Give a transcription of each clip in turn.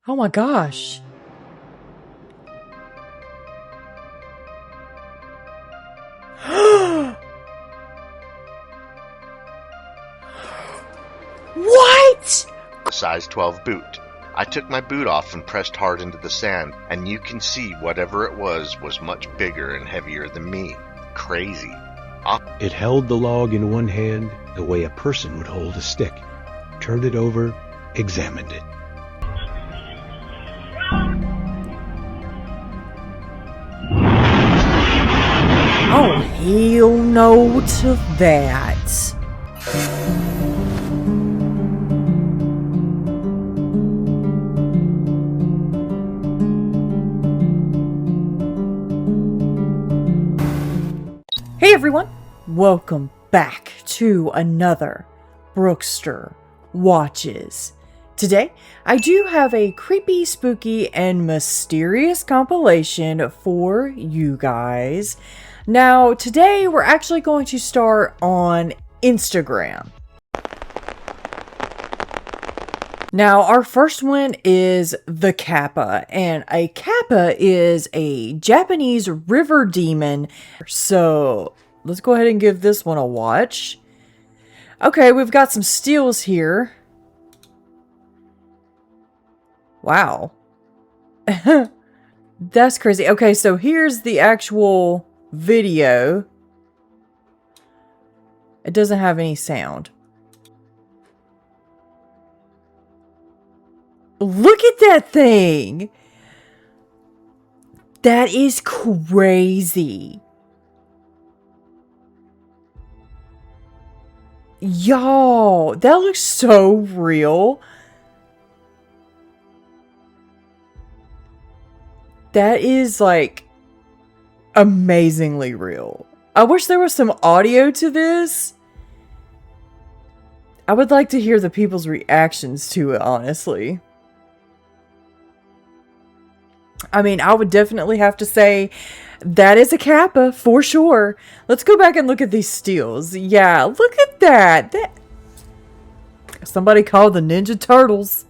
Oh my gosh. What? A size 12 boot. I took my boot off and pressed hard into the sand, and you can see whatever it was much bigger and heavier than me. Crazy. It held the log in one hand the way a person would hold a stick, turned it over, examined it. Oh, hell no to that. Hey everyone, welcome back to another Brookster Watches. Today, I do have a creepy, spooky, and mysterious compilation for you guys. Now, today we're actually going to start on Instagram. Now, our first one is the Kappa, and a Kappa is a Japanese river demon. So, let's go ahead and give this one a watch. Okay, we've got some steals here. Wow. That's crazy. Okay, so here's the actual video. It doesn't have any sound. Look at that thing! That is crazy. Y'all, that looks so real. That is like amazingly real. I wish there was some audio to this. I would like to hear the people's reactions to it, honestly. I mean, I would definitely have to say that is a Kappa for sure. Let's go back and look at these steals. Yeah, look at that. Somebody called the Ninja Turtles.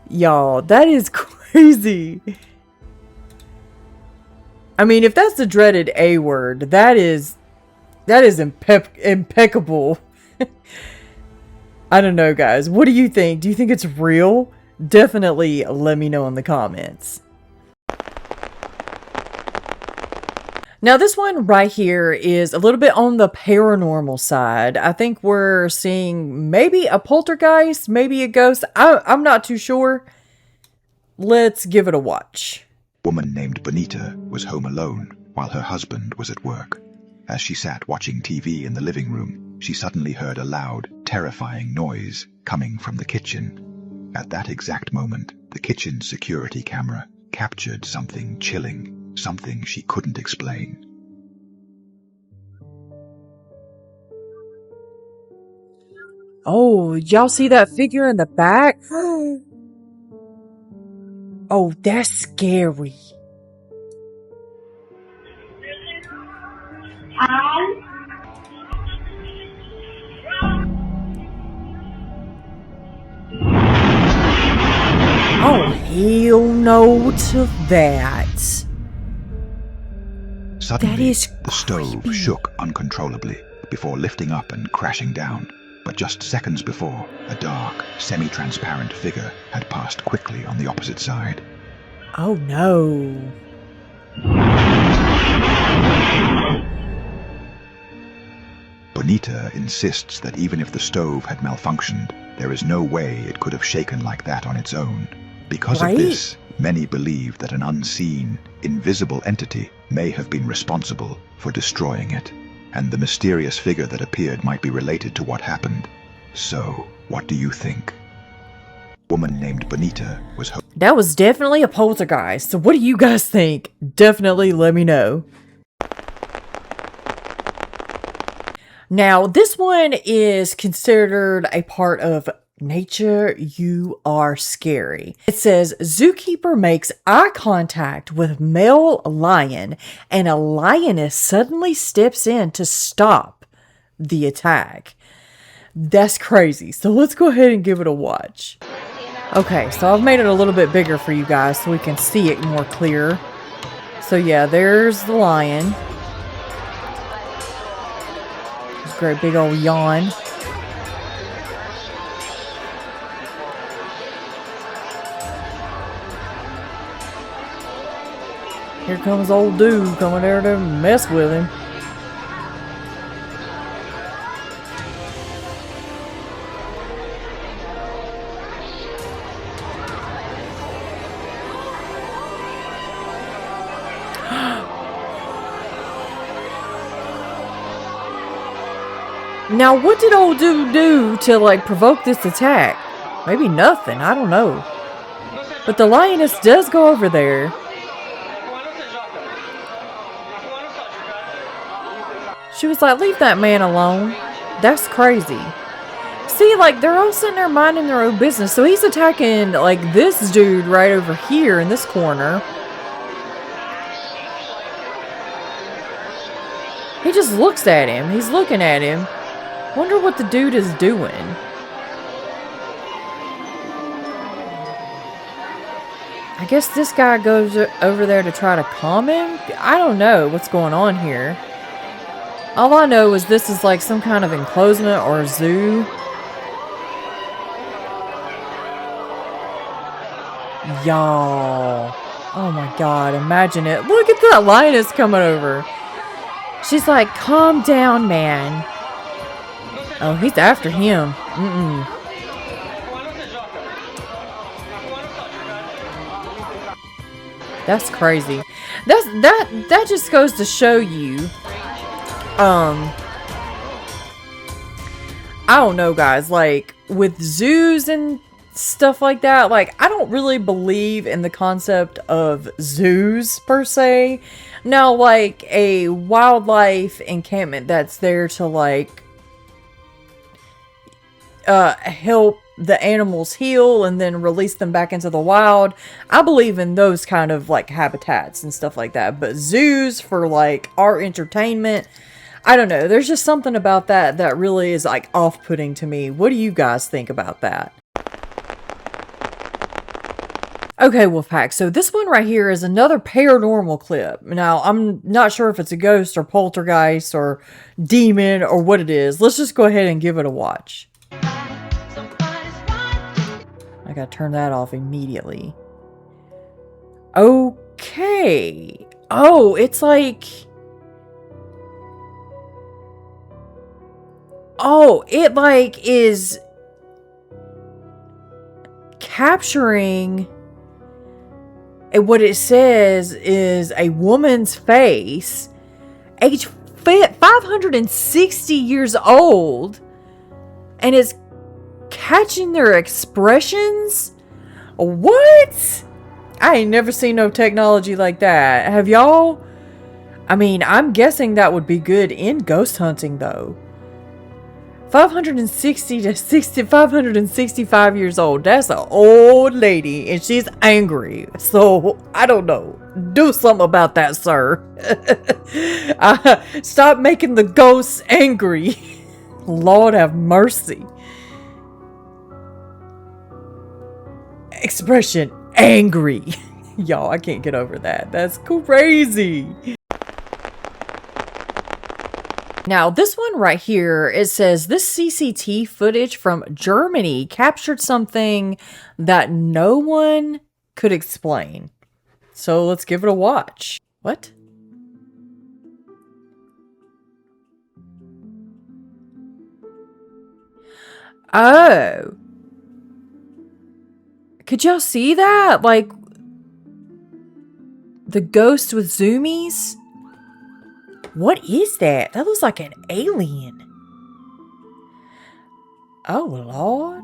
Y'all, that is crazy. I mean, if that's the dreaded A word, that is impeccable. I don't know, guys. What do you think? Do you think it's real? Definitely let me know in the comments. Now, this one right here is a little bit on the paranormal side. I think we're seeing maybe a poltergeist, maybe a ghost. I'm not too sure. Let's give it a watch. A woman named Bonita was home alone while her husband was at work. As she sat watching TV in the living room, she suddenly heard a loud, terrifying noise coming from the kitchen. At that exact moment, the kitchen security camera captured something chilling, something she couldn't explain. Oh, y'all see that figure in the back? Oh, that's scary. Oh, hell no to that. Suddenly, the stove shook uncontrollably before lifting up and crashing down. But just seconds before, a dark, semi-transparent figure had passed quickly on the opposite side. Oh no. Bonita insists that even if the stove had malfunctioned, there is no way it could have shaken like that on its own. Because of this, many believe that an unseen, invisible entity may have been responsible for destroying it, and the mysterious figure that appeared might be related to what happened. So, what do you think? A woman named Bonita was That was definitely a poltergeist. So what do you guys think? Definitely let me know. Now, this one is considered a part of Nature, You Are Scary. It says, zookeeper makes eye contact with male lion and a lioness suddenly steps in to stop the attack. That's crazy. So let's go ahead and give it a watch. Okay, so I've made it a little bit bigger for you guys so we can see it more clear. So yeah, there's the lion. This great big old yawn. Here comes old dude coming there to mess with him. Now, what did old dude do to, like, provoke this attack? Maybe nothing, I don't know. But the lioness does go over there. She was like, leave that man alone. That's crazy. See, like, they're all sitting there minding their own business. So he's attacking, like, this dude right over here in this corner. He just looks at him. He's looking at him. Wonder what the dude is doing. I guess this guy goes over there to try to calm him? I don't know what's going on here. All I know is this is like some kind of enclosement or zoo. Y'all. Oh my god, imagine it. Look at that lioness coming over. She's like, calm down, man. Oh, he's after him. That's crazy. That just goes to show you. I don't know, guys. Like with zoos and stuff like that, like I don't really believe in the concept of zoos per se. Now, like a wildlife encampment that's there to like help the animals heal and then release them back into the wild. I believe in those kind of like habitats and stuff like that. But zoos for like our entertainment, I don't know. There's just something about that that really is like off-putting to me. What do you guys think about that? Okay, Wolfpack, so this one right here is another paranormal clip. Now, I'm not sure if it's a ghost or poltergeist or demon or what it is. Let's just go ahead and give it a watch. I gotta turn that off immediately. Okay. Oh, it's like... Oh, it like is capturing... And what it says is a woman's face, age 560 years old, and is catching their expressions? What? I ain't never seen no technology like that. Have y'all? I mean, I'm guessing that would be good in ghost hunting, though. 560 to 565 years old. That's an old lady, and she's angry. So, I don't know. Do something about that, sir. Stop making the ghosts angry. Lord have mercy. Expression, angry. Y'all, I can't get over that. That's crazy. Now, this one right here, it says, this CCTV footage from Germany captured something that no one could explain. So let's give it a watch. What? Oh. Could y'all see that? Like, the ghost with zoomies? What is that? That looks like an alien. Oh, Lord.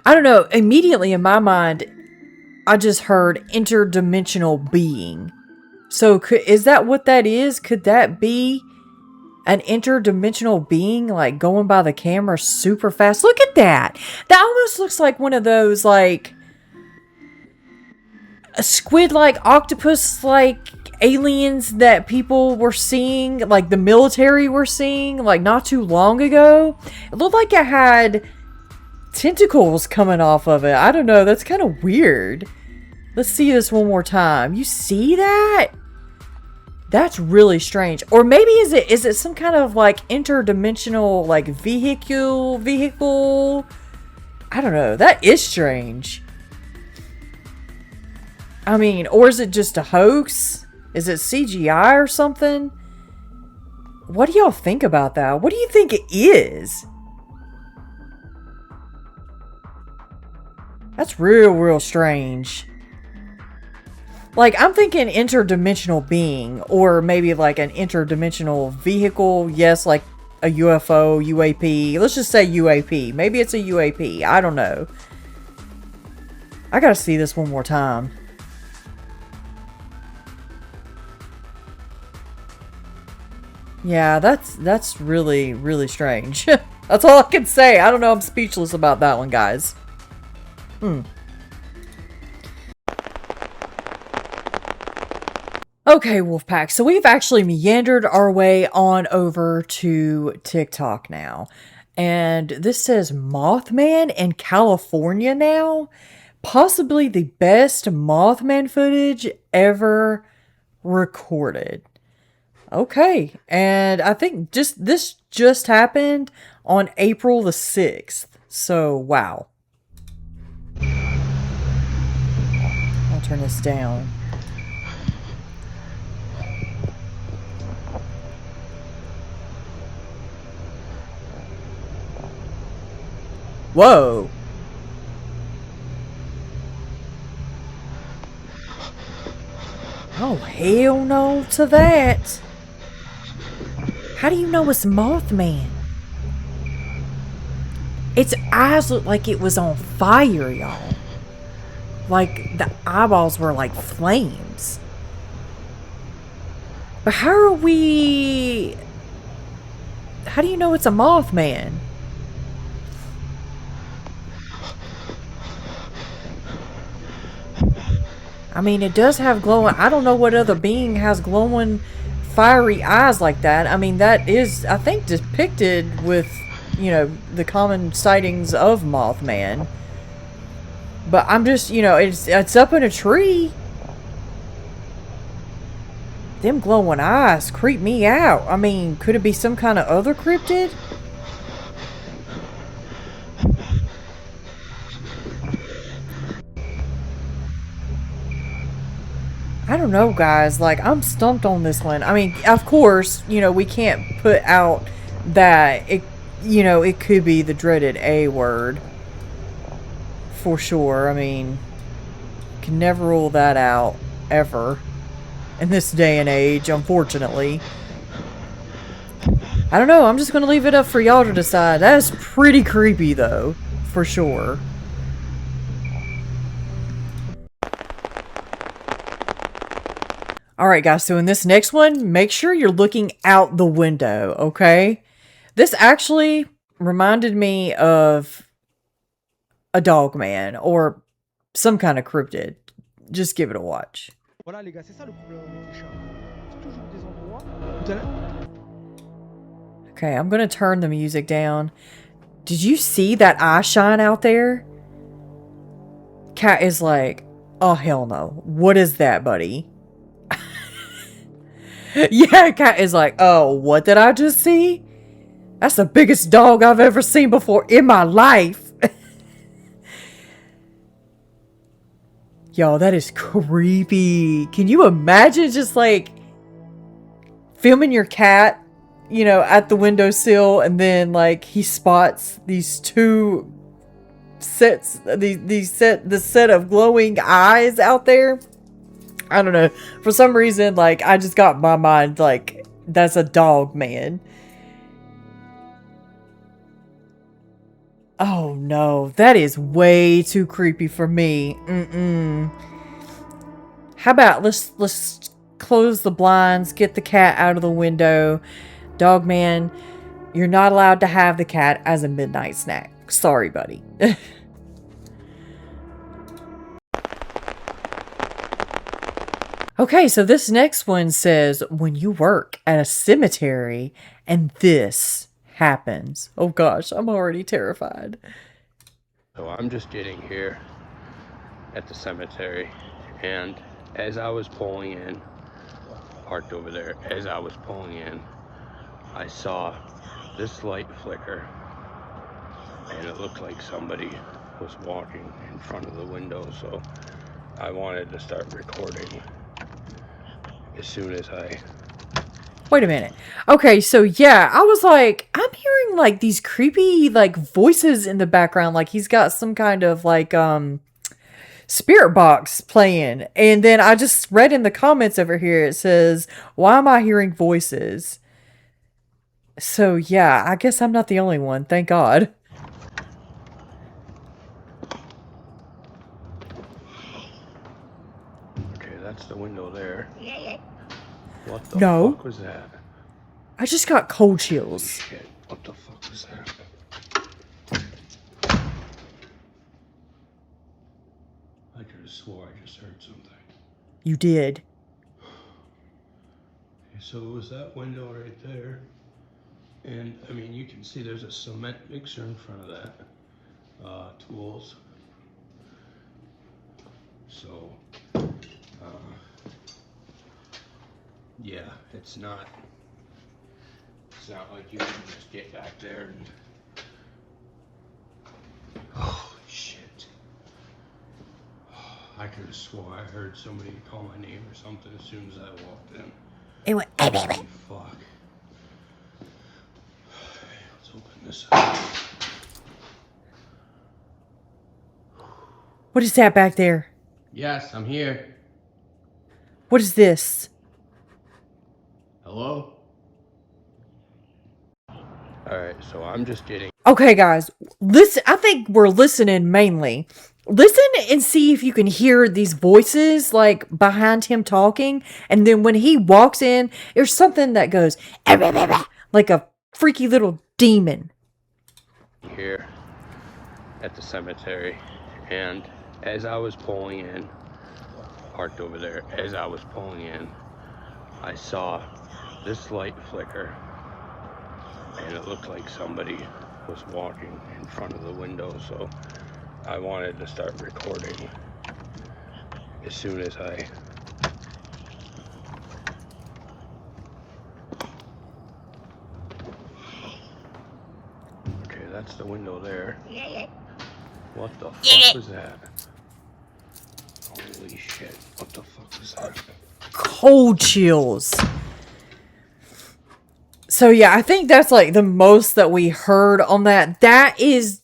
I don't know. Immediately in my mind, I just heard interdimensional being. So, is that what that is? Could that be an interdimensional being, like, going by the camera super fast? Look at that. That almost looks like one of those, like, squid-like, octopus-like aliens that people were seeing, like the military were seeing, like not too long ago. It looked like it had tentacles coming off of it. I don't know. That's kind of weird. Let's see this one more time. You see that? That's really strange. Or maybe is it some kind of like interdimensional like vehicle? I don't know. That is strange. I mean, or is it just a hoax? Is it CGI or something? What do y'all think about that? What do you think it is? That's real strange. Like, I'm thinking interdimensional being, or maybe like an interdimensional vehicle. Yes, like a UFO, UAP. Let's just say UAP. Maybe it's a UAP. I don't know. I gotta see this one more time. Yeah, that's really strange. That's all I can say. I don't know. I'm speechless about that one, guys. Okay, Wolfpack, so we've actually meandered our way on over to TikTok now. And this says Mothman in California now. Possibly the best Mothman footage ever recorded. Okay, and I think this just happened on April the 6th. So, wow. I'll turn this down. Whoa. Oh, hell no to that. How do you know it's Mothman? Its eyes looked like it was on fire, y'all. Like, the eyeballs were like flames. But how do you know it's a Mothman? I mean, it does have glowing... I don't know what other being has glowing, fiery eyes like that. I mean, that is, I think, depicted with, you know, the common sightings of Mothman. But I'm just, you know, it's up in a tree. Them glowing eyes creep me out. I mean, could it be some kind of other cryptid? I don't know, guys. Like, I'm stumped on this one. I mean, of course, you know, we can't put out that it, you know, it could be the dreaded A word. For sure. I mean, can never rule that out, ever. In this day and age, unfortunately. I don't know. I'm just going to leave it up for y'all to decide. That is pretty creepy, though. For sure. Alright guys, so in this next one, make sure you're looking out the window, okay? This actually reminded me of a Dogman, or some kind of cryptid. Just give it a watch. Voilà les gars, c'est ça le problème avec les chats. C'est toujours des endroits où Okay, I'm gonna turn the music down. Did you see that eye shine out there? Cat is like, oh hell no. What is that, buddy? Yeah, Cat is like, oh, what did I just see? That's the biggest dog I've ever seen before in my life. Yo, that is creepy. Can you imagine just like filming your cat, you know, at the windowsill, and then like he spots these two sets, the set of glowing eyes out there? I don't know. For some reason, like, I just got in my mind, like, that's a dog, man. Oh, no. That is way too creepy for me. How about, let's close the blinds, get the cat out of the window. Dog man, you're not allowed to have the cat as a midnight snack. Sorry, buddy. Okay, so this next one says, when you work at a cemetery and this happens. Oh gosh, I'm already terrified. So I'm just getting here at the cemetery, and as I was pulling in, parked over there, as I was pulling in, I saw this light flicker, and it looked like somebody was walking in front of the window, so I wanted to start recording as soon as I... Wait a minute. Okay, so yeah, I was like, I'm hearing like these creepy like voices in the background, like he's got some kind of like spirit box playing. And then I just read in the comments over here, it says, why am I hearing voices? So yeah, I guess I'm not the only one, thank God. Okay, that's the window there. What the No. fuck was that? I just got cold chills. Shit, what the fuck was that? I could have swore I just heard something. You did. Okay, so it was that window right there. And, I mean, you can see there's a cement mixer in front of that. Tools. So, yeah, it's not like you can just get back there and... Oh, shit. I could have swore I heard somebody call my name or something as soon as I walked in. It went, Holy fuck. Let's open this up. what is that back there? Yes, I'm here. What is this? Hello? Alright, so I'm just getting... Okay, guys, listen. I think we're listening mainly. Listen and see if you can hear these voices like behind him talking. And then when he walks in, there's something that goes like a freaky little demon. Here at the cemetery, and as I was pulling in, parked over there, as I was pulling in, I saw this light flicker, and it looked like somebody was walking in front of the window, so I wanted to start recording as soon as I... Okay, that's the window there. What the fuck was that? Holy shit, what the fuck was that? Cold chills. So yeah, I think that's like the most that we heard on that. That is,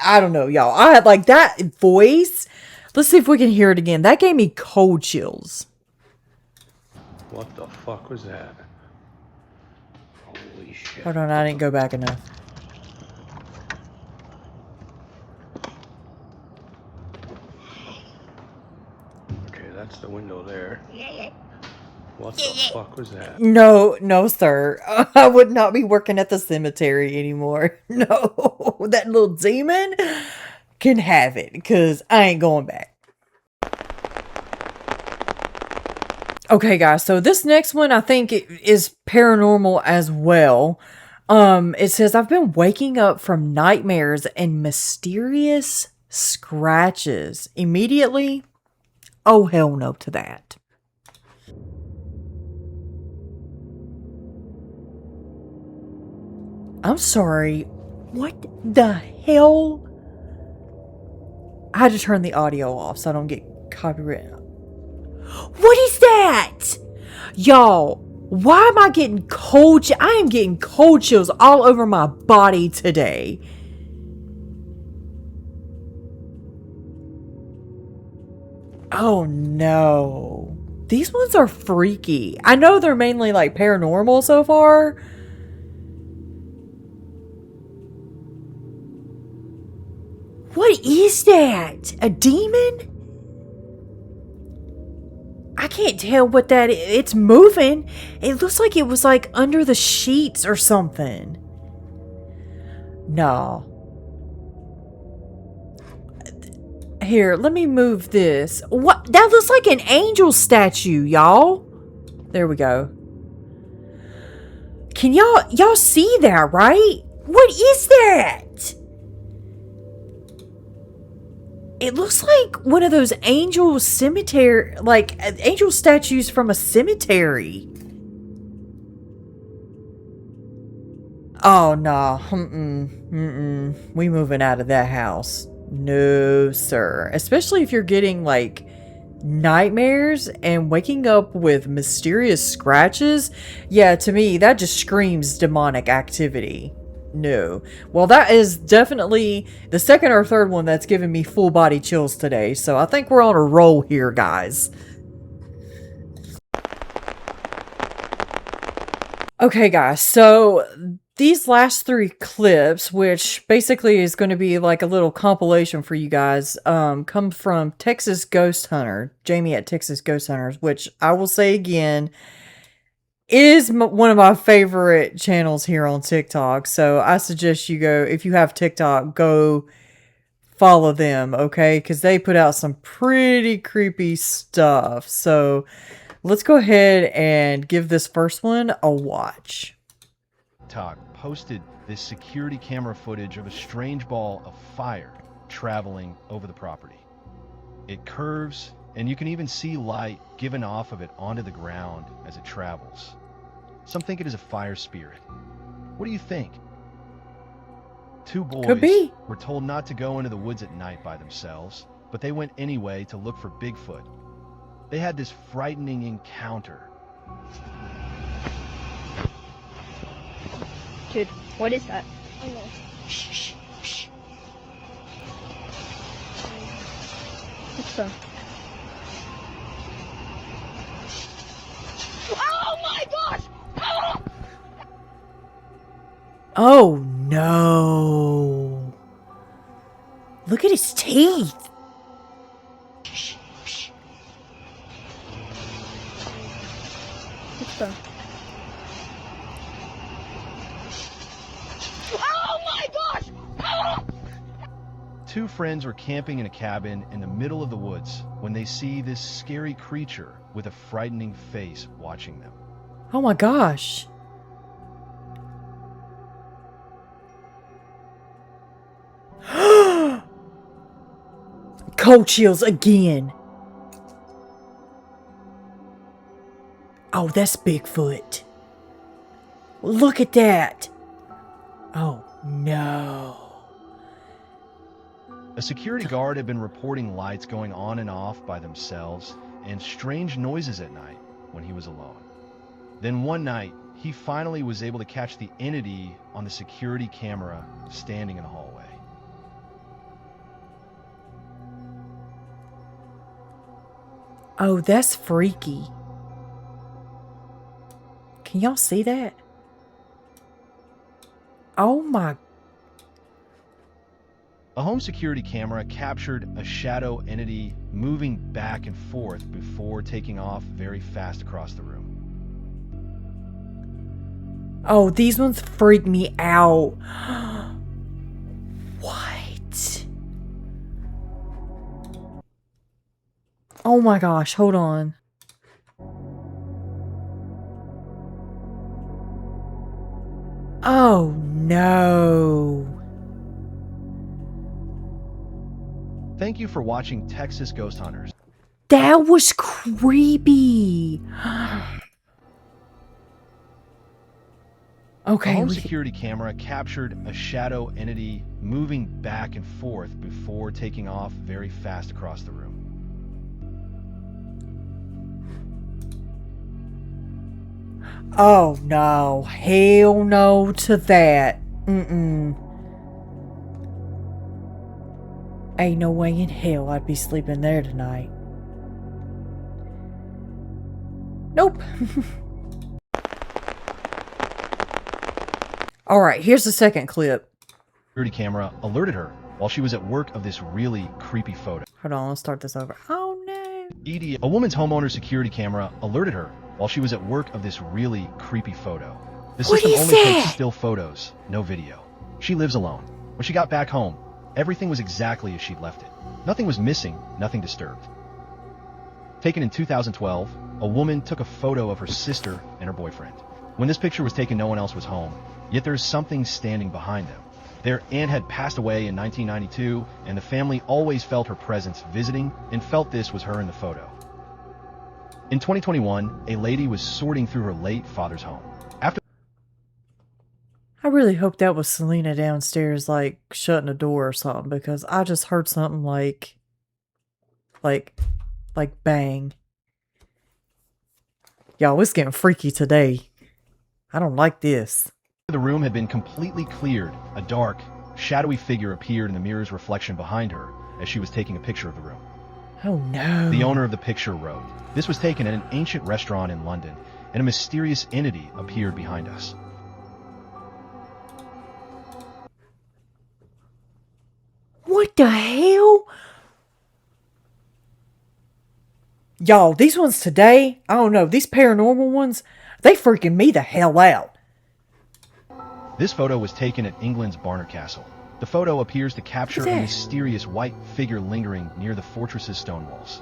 I don't know, y'all. I had like that voice. Let's see if we can hear it again. That gave me cold chills. What the fuck was that? Holy shit. Hold on, I didn't go back enough. Okay, that's the window there. What the fuck was that? No, no, sir. I would not be working at the cemetery anymore. No, that little demon can have it because I ain't going back. Okay, guys, so this next one I think is paranormal as well. It says, I've been waking up from nightmares and mysterious scratches. Immediately, oh hell no to that. I'm sorry. What the hell? I had to turn the audio off so I don't get copyright. What is that? Y'all, why am I getting cold? I am getting cold chills all over my body today. Oh no. These ones are freaky. I know they're mainly like paranormal so far. What is that? A demon? I can't tell what that is. It's moving. It looks like it was like under the sheets or something. No. Here, let me move this. What? That looks like an angel statue, y'all. There we go. Can y'all see that, right? What is that? It looks like one of those angel cemetery, like angel statues from a cemetery. Oh, no. We moving out of that house. No, sir. Especially if you're getting, like, nightmares and waking up with mysterious scratches. Yeah, to me, that just screams demonic activity. No. Well, that is definitely the second or third one that's given me full body chills today. So I think we're on a roll here, guys. Okay, guys. So these last 3 clips, which basically is going to be like a little compilation for you guys, come from Texas Ghost Hunter, Jamie at Texas Ghost Hunters, which I will say again, is one of my favorite channels here on TikTok. So I suggest you go, if you have TikTok, go follow them, okay? Because they put out some pretty creepy stuff. So let's go ahead and give this first one a watch. TikTok posted this security camera footage of a strange ball of fire traveling over the property. It curves, and you can even see light given off of it onto the ground as it travels. Some think it is a fire spirit. What do you think? 2 boys were told not to go into the woods at night by themselves, but they went anyway to look for Bigfoot. They had this frightening encounter. Dude, what is that? I know. Shh, shh. What's that? Oh my gosh! Oh! Oh no. Look at his teeth. Shh, shh. What's that? Oh my gosh! Oh! 2 friends were camping in a cabin in the middle of the woods when they see this scary creature with a frightening face watching them. Oh my gosh. Cold chills again. Oh, that's Bigfoot. Look at that. Oh, no. A security guard had been reporting lights going on and off by themselves and strange noises at night when he was alone. Then one night, he finally was able to catch the entity on the security camera standing in the hallway. Oh, that's freaky. Can y'all see that? Oh my. A home security camera captured a shadow entity moving back and forth before taking off very fast across the room. Oh, these ones freak me out. What? Oh my gosh, hold on. Oh no. Thank you for watching Texas Ghost Hunters. That was creepy. Okay. A home security camera captured a shadow entity moving back and forth before taking off very fast across the room. Oh no. Hell no to that. Ain't no way in hell I'd be sleeping there tonight. Nope. Alright, here's the second clip. Security camera alerted her while she was at work of this really creepy photo. Hold on, let's start this over. Oh no. A woman's homeowner security camera alerted her while she was at work of this really creepy photo. The system only takes still photos, no video. She lives alone. When she got back home, everything was exactly as she'd left it. Nothing was missing, nothing disturbed. Taken in 2012, a woman took a photo of her sister and her boyfriend. When this picture was taken, no one else was home, yet there is something standing behind them. Their aunt had passed away in 1992, and the family always felt her presence visiting and felt this was her in the photo. In 2021, a lady was sorting through her late father's home. I really hope that was Selena downstairs, like, shutting a door or something, because I just heard something like bang. Y'all, it's getting freaky today. I don't like this. The room had been completely cleared. A dark, shadowy figure appeared in the mirror's reflection behind her as she was taking a picture of the room. Oh no. The owner of the picture wrote, "This was taken at an ancient restaurant in London, and a mysterious entity appeared behind us." What the hell? Y'all, these ones today, I don't know, these paranormal ones, they freaking me the hell out. This photo was taken at England's Barnard Castle. The photo appears to capture a mysterious white figure lingering near the fortress's stone walls.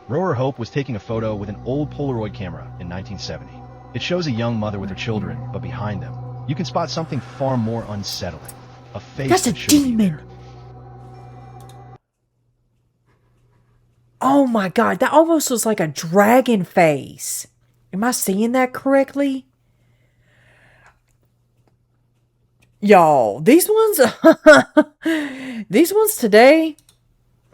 Rower Hope was taking a photo with an old Polaroid camera in 1970. It shows a young mother with her children, but behind them, you can spot something far more unsettling. A face That's a that shouldn't be demon. there. Oh my god, that almost looks like a dragon face. Am I seeing that correctly? Y'all, these ones, these ones today,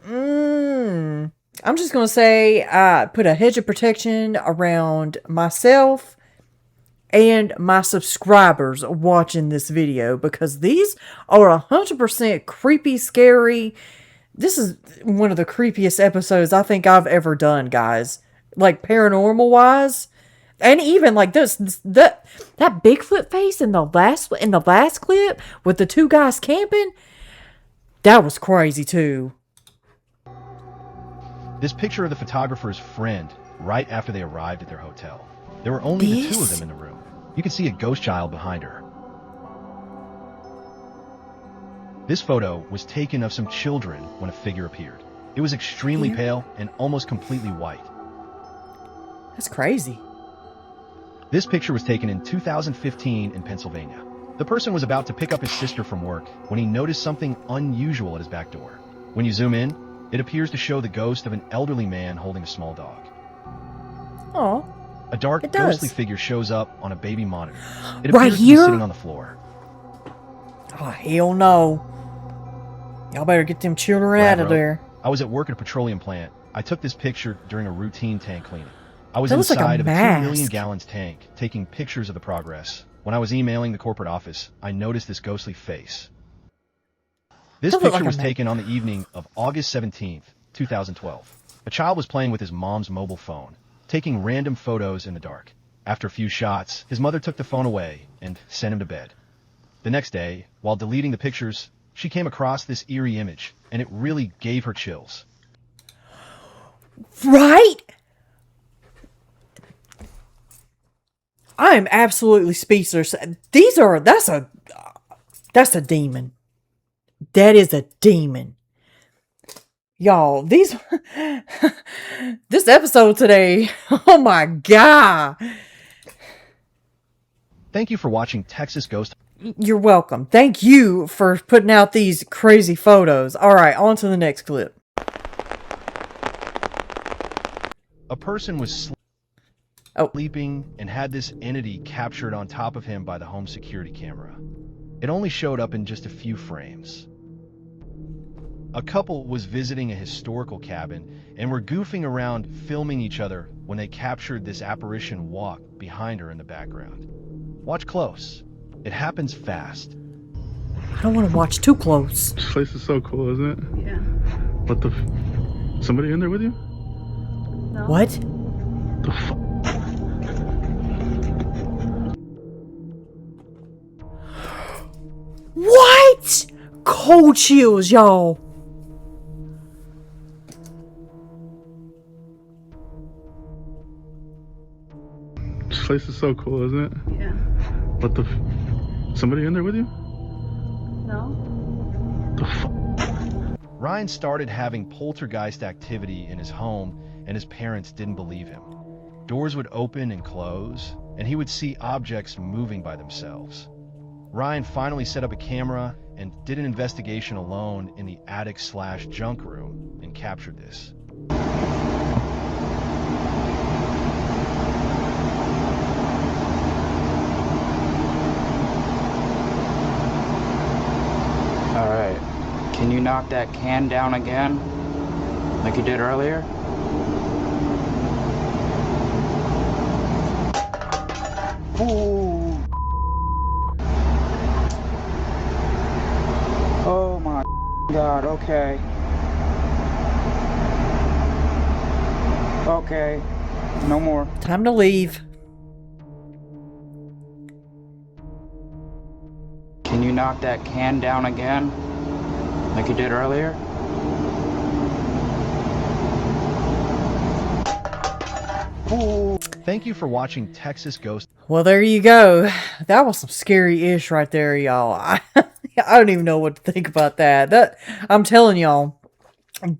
I'm just going to say I put a hedge of protection around myself and my subscribers watching this video, because these are 100% creepy, scary. This is one of the creepiest episodes I think I've ever done, guys. Like, paranormal wise. And even like that Bigfoot face in the last clip with the two guys camping, that was crazy too. This picture of the photographer's friend right after they arrived at their hotel. There were only the two of them in the room. You can see a ghost child behind her. This photo was taken of some children when a figure appeared. It was extremely pale and almost completely white. That's crazy. This picture was taken in 2015 in Pennsylvania. The person was about to pick up his sister from work when he noticed something unusual at his back door. When you zoom in, it appears to show the ghost of an elderly man holding a small dog. Oh, a dark, ghostly figure shows up on a baby monitor. It right appears to here? be sitting on the floor. Oh, hell no. Y'all better get them children out of there. I was at work at a petroleum plant. I took this picture during a routine tank cleaning. I was That looks like inside a of a 2 mask. million gallons tank, taking pictures of the progress. When I was emailing the corporate office, I noticed this ghostly face. This That looked picture like was a taken on the evening of August 17th, 2012. A child was playing with his mom's mobile phone, taking random photos in the dark. After a few shots, his mother took the phone away and sent him to bed. The next day, while deleting the pictures, she came across this eerie image, and it really gave her chills. Right? I am absolutely speechless. That's a demon. That is a demon. Y'all, this episode today, oh my God. Thank you for watching Texas Ghost. You're welcome. Thank you for putting out these crazy photos. All right, on to the next clip. A person was sleeping and had this entity captured on top of him by the home security camera. It only showed up in just a few frames. A couple was visiting a historical cabin and were goofing around filming each other when they captured this apparition walk behind her in the background. Watch close. It happens fast. I don't want to watch too close. This place is so cool, isn't it? Yeah. What the somebody in there with you? No. What? The fuck? What? Cold chills, y'all. This place is so cool, isn't it? Yeah. What the somebody in there with you? No. The fuck? Ryan started having poltergeist activity in his home, and his parents didn't believe him. Doors would open and close, and he would see objects moving by themselves. Ryan finally set up a camera and did an investigation alone in the attic/junk room and captured this. Alright, can you knock that can down again? Like you did earlier? Ooh. Oh my god, okay. Okay, no more. Time to leave. Can you knock that can down again? Like you did earlier? Ooh. Thank you for watching Texas Ghost. Well, there you go. That was some scary-ish right there, y'all. I don't even know what to think about that. I'm telling y'all,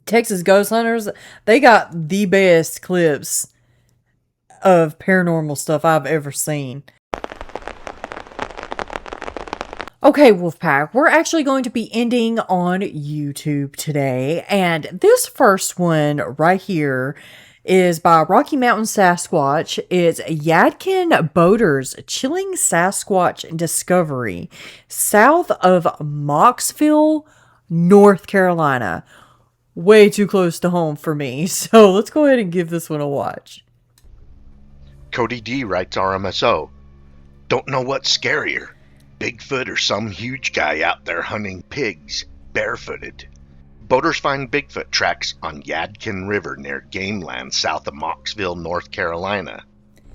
Texas Ghost Hunters, they got the best clips of paranormal stuff I've ever seen. Okay, Wolfpack, we're actually going to be ending on YouTube today, and this first one right here is by Rocky Mountain Sasquatch. It's Yadkin Boater's Chilling Sasquatch Discovery, south of Mocksville, North Carolina. Way too close to home for me, so let's go ahead and give this one a watch. Cody D writes RMSO. Don't know what's scarier, Bigfoot or some huge guy out there hunting pigs, barefooted. Boaters find Bigfoot tracks on Yadkin River near Gameland south of Mocksville, North Carolina.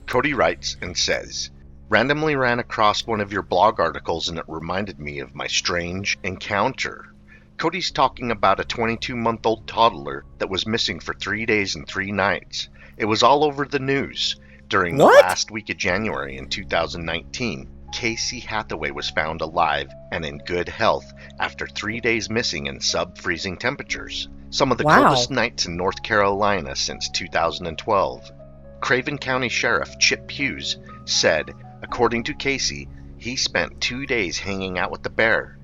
Cody writes and says, randomly ran across one of your blog articles and it reminded me of my strange encounter. Cody's talking about a 22-month-old toddler that was missing for 3 days and 3 nights. It was all over the news. During the last week of January in 2019, Casey Hathaway was found alive and in good health after 3 days missing in sub-freezing temperatures. Some of the coldest nights in North Carolina since 2012. Craven County Sheriff Chip Hughes said, according to Casey, he spent 2 days hanging out with the bear.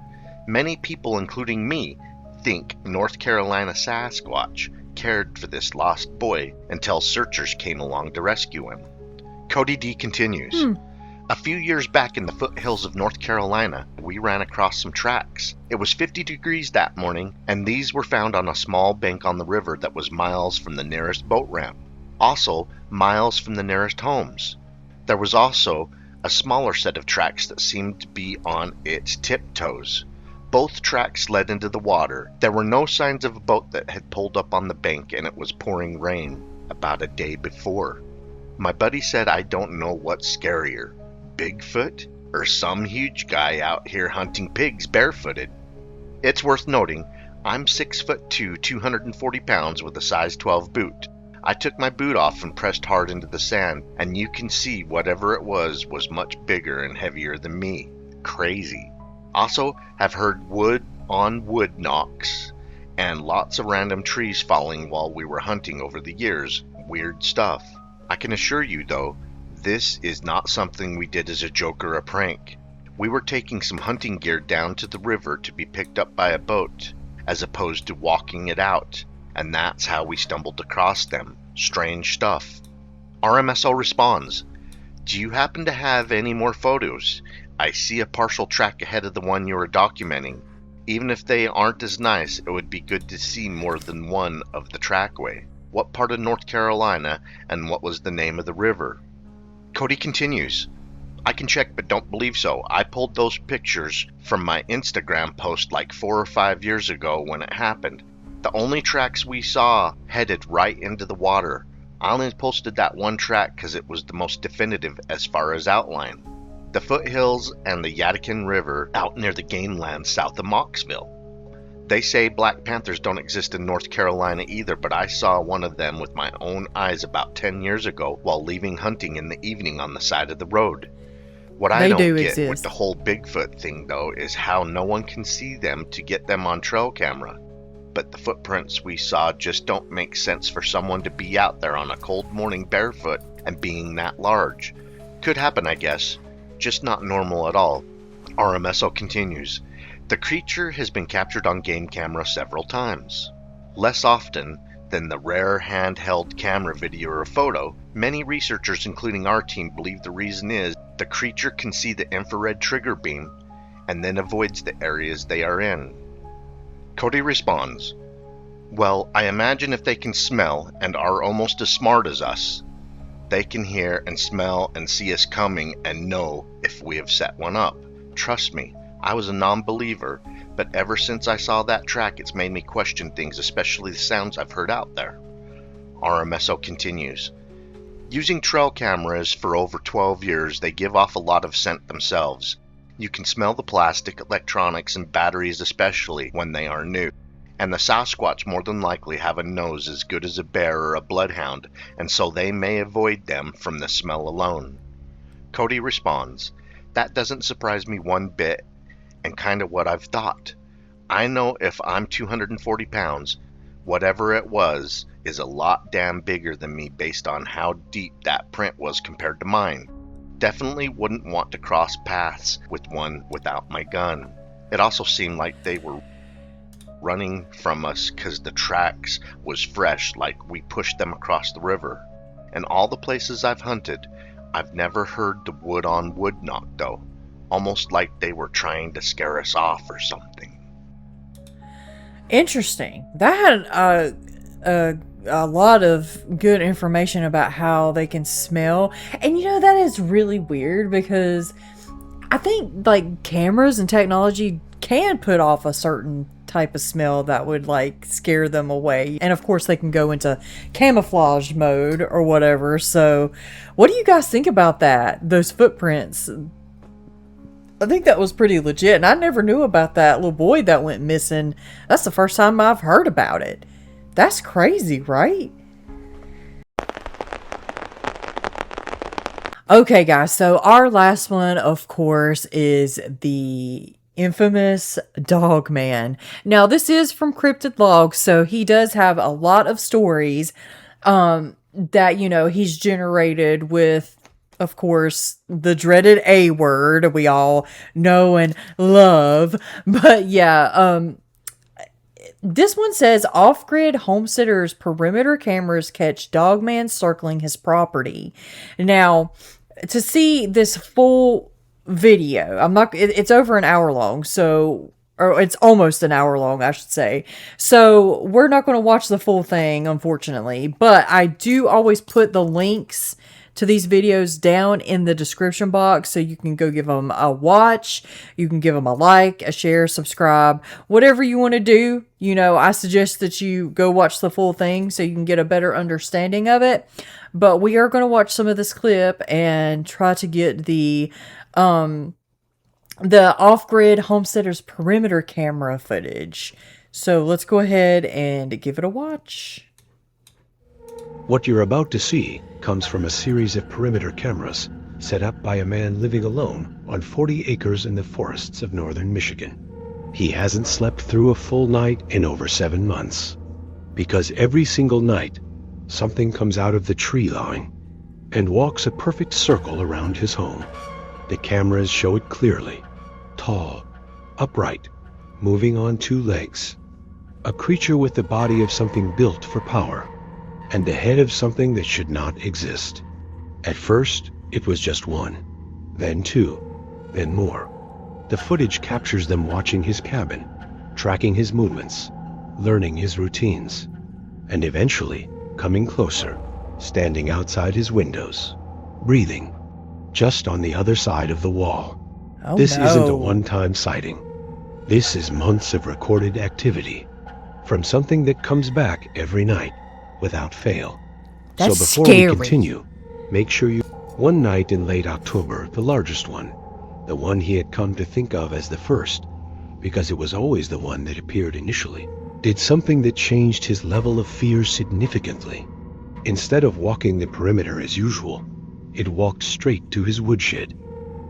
Many people, including me, think North Carolina Sasquatch cared for this lost boy until searchers came along to rescue him. Cody D continues, a few years back in the foothills of North Carolina, we ran across some tracks. It was 50 degrees that morning, and these were found on a small bank on the river that was miles from the nearest boat ramp. Also, miles from the nearest homes. There was also a smaller set of tracks that seemed to be on its tiptoes. Both tracks led into the water. There were no signs of a boat that had pulled up on the bank, and it was pouring rain about a day before. My buddy said I don't know what's scarier, Bigfoot or some huge guy out here hunting pigs barefooted. It's worth noting, I'm 6'2", 240 pounds with a size 12 boot. I took my boot off and pressed hard into the sand, and you can see whatever it was much bigger and heavier than me. Crazy. Also, have heard wood on wood knocks, and lots of random trees falling while we were hunting over the years. Weird stuff. I can assure you, though, this is not something we did as a joke or a prank. We were taking some hunting gear down to the river to be picked up by a boat, as opposed to walking it out, and that's how we stumbled across them. Strange stuff. RMSO responds, do you happen to have any more photos? I see a partial track ahead of the one you are documenting. Even if they aren't as nice, it would be good to see more than one of the trackway. What part of North Carolina, and what was the name of the river? Cody continues, I can check but don't believe so. I pulled those pictures from my Instagram post like 4 or 5 years ago when it happened. The only tracks we saw headed right into the water. I only posted that one track because it was the most definitive as far as outline. The foothills and the Yadkin River out near the Gameland south of Mocksville. They say Black Panthers don't exist in North Carolina either, but I saw one of them with my own eyes about 10 years ago while leaving hunting in the evening on the side of the road. What I don't get with the whole Bigfoot thing, though, is how no one can see them to get them on trail camera. But the footprints we saw just don't make sense for someone to be out there on a cold morning barefoot and being that large. Could happen, I guess. Just not normal at all. RMSO continues. The creature has been captured on game camera several times. Less often than the rare handheld camera video or photo, many researchers, including our team, believe the reason is the creature can see the infrared trigger beam and then avoids the areas they are in. Cody responds, well, I imagine if they can smell and are almost as smart as us, they can hear and smell and see us coming and know if we have set one up. Trust me, I was a non-believer, but ever since I saw that track, it's made me question things, especially the sounds I've heard out there. RMSO continues. Using trail cameras for over 12 years, they give off a lot of scent themselves. You can smell the plastic, electronics, and batteries especially when they are new. And the Sasquatch more than likely have a nose as good as a bear or a bloodhound, and so they may avoid them from the smell alone. Cody responds, that doesn't surprise me one bit, and kind of what I've thought. I know if I'm 240 pounds, whatever it was is a lot damn bigger than me based on how deep that print was compared to mine. Definitely wouldn't want to cross paths with one without my gun. It also seemed like they were running from us because the tracks was fresh, like we pushed them across the river. And all the places I've hunted, I've never heard the wood on wood knock though. Almost like they were trying to scare us off or something. Interesting. That had a lot of good information about how they can smell. And you know, that is really weird because I think like cameras and technology can put off a certain type of smell that would like scare them away. And of course they can go into camouflage mode or whatever. So what do you guys think about that? Those footprints? I think that was pretty legit, and I never knew about that little boy that went missing. That's the first time I've heard about it. That's crazy, right? Okay, guys, so our last one, of course, is the infamous Dogman. Now, this is from Cryptid Logs, so he does have a lot of stories that, you know, he's generated with, of course, the dreaded A word we all know and love. But yeah, this one says off-grid homesteaders' perimeter cameras catch Dogman circling his property. Now, to see this full video, it's over an hour long, so, or it's almost an hour long, I should say. So we're not going to watch the full thing, unfortunately, but I do always put the links to these videos down in the description box, so you can go give them a watch, you can give them a like, a share, subscribe, whatever you want to do. You know, I suggest that you go watch the full thing so you can get a better understanding of it. But we are going to watch some of this clip and try to get the off-grid homesteaders perimeter camera footage. So let's go ahead and give it a watch. What you're about to see comes from a series of perimeter cameras set up by a man living alone on 40 acres in the forests of northern Michigan. He hasn't slept through a full night in over 7 months, because every single night something comes out of the tree line and walks a perfect circle around his home. The cameras show it clearly, tall, upright, moving on 2 legs, a creature with the body of something built for power, and the head of something that should not exist. At first, it was just 1, then 2, then more. The footage captures them watching his cabin, tracking his movements, learning his routines, and eventually coming closer, standing outside his windows, breathing, just on the other side of the wall. Oh, this no. isn't a one-time sighting. This is months of recorded activity from something that comes back every night without fail. That's so before scary. we continue, make sure you... One night in late October, the largest one, the one he had come to think of as the first, because it was always the one that appeared initially, did something that changed his level of fear significantly. Instead of walking the perimeter as usual, it walked straight to his woodshed.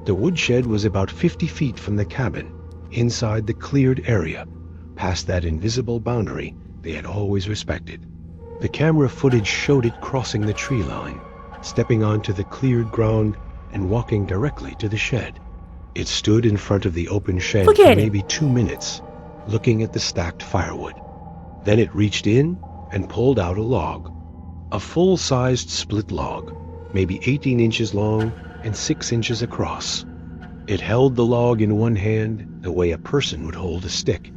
The woodshed was about 50 feet from the cabin, inside the cleared area, past that invisible boundary they had always respected. The camera footage showed it crossing the tree line, stepping onto the cleared ground and walking directly to the shed. It stood in front of the open shed Look for at it. maybe 2 minutes, looking at the stacked firewood. Then it reached in and pulled out a log, a full-sized split log, maybe 18 inches long and 6 inches across. It held the log in one hand the way a person would hold a stick,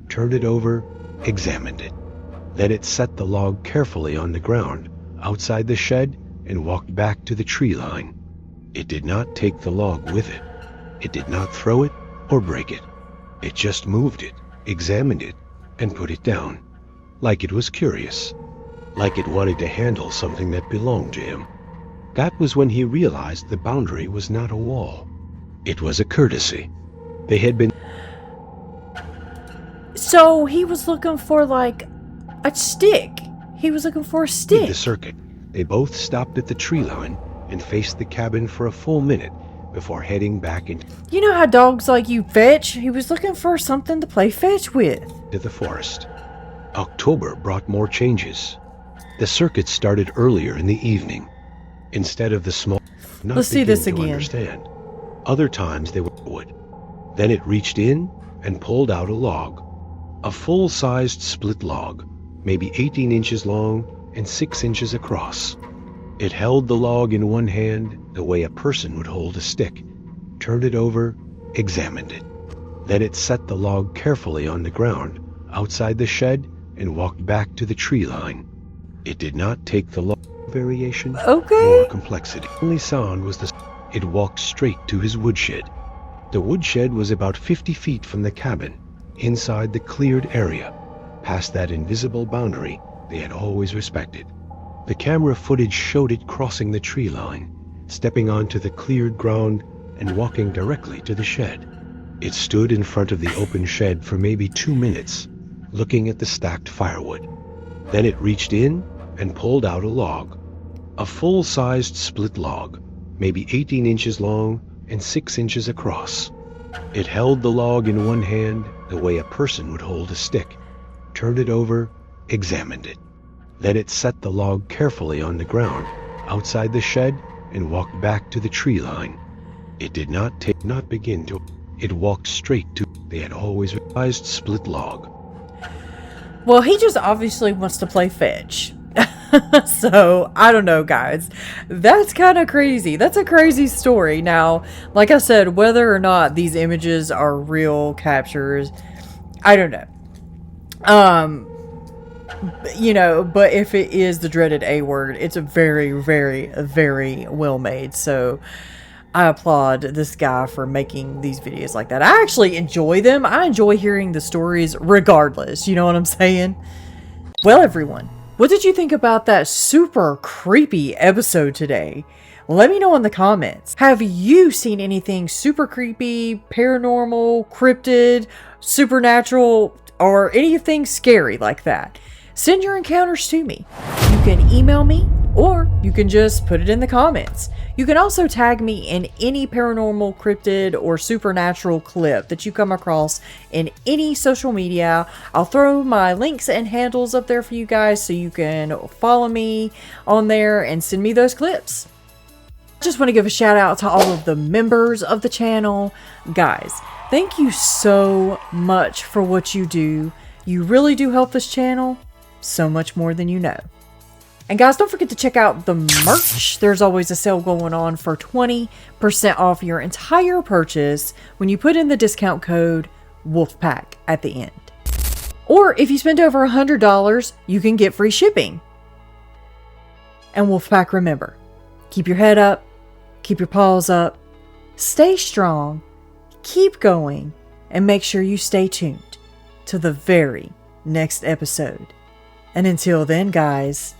turned it over, examined it. Then it set the log carefully on the ground outside the shed and walked back to the tree line. It did not take the log with it. It did not throw it or break it. It just moved it, examined it, and put it down, like it was curious, like it wanted to handle something that belonged to him. That was when he realized the boundary was not a wall. It was a courtesy. They had been... So he was looking for like a stick. He was looking for a stick. The circuit. They both stopped at the tree line and faced the cabin for a full minute before heading back into You know how dogs like you fetch? He was looking for something to play fetch with. the forest. October brought more changes. The circuit started earlier in the evening. Instead of the small... Not Let's see this begin to again. Understand. Other times they would. Then it reached in and pulled out a log, a full-sized split log, maybe 18 inches long and 6 inches across. It held the log in one hand the way a person would hold a stick, turned it over, examined it. Then it set the log carefully on the ground outside the shed and walked back to the tree line. It did not take the log variation Okay. or complexity. The only sound was the... It walked straight to his woodshed. The woodshed was about 50 feet from the cabin, inside the cleared area, past that invisible boundary they had always respected. The camera footage showed it crossing the tree line, stepping onto the cleared ground and walking directly to the shed. It stood in front of the open shed for maybe 2 minutes, looking at the stacked firewood. Then it reached in and pulled out a log, a full-sized split log, maybe 18 inches long and 6 inches across. It held the log in one hand the way a person would hold a stick, turned it over, examined it. Then it set the log carefully on the ground outside the shed and walked back to the tree line. It did not begin to... It walked straight to... They had always realized split log. Well, he just obviously wants to play fetch. So, I don't know, guys. That's kind of crazy. That's a crazy story. Now, like I said, whether or not these images are real captures, I don't know. You know, but if it is the dreaded A word, it's a very, very, very well made. So, I applaud this guy for making these videos like that. I actually enjoy them. I enjoy hearing the stories regardless. You know what I'm saying? Well, everyone, what did you think about that super creepy episode today? Let me know in the comments. Have you seen anything super creepy, paranormal, cryptid, supernatural, or anything scary like that? Send your encounters to me. You can email me, or you can just put it in the comments. You can also tag me in any paranormal, cryptid, or supernatural clip that you come across in any social media. I'll throw my links and handles up there for you guys so you can follow me on there and send me those clips. Just want to give a shout out to all of the members of the channel. Guys, thank you so much for what you do. You really do help this channel so much more than you know. And guys, don't forget to check out the merch. There's always a sale going on for 20% off your entire purchase when you put in the discount code WOLFPACK at the end. Or if you spend over $100, you can get free shipping. And WOLFPACK, remember, keep your head up, keep your paws up, stay strong, keep going, and make sure you stay tuned to the very next episode. And until then, guys,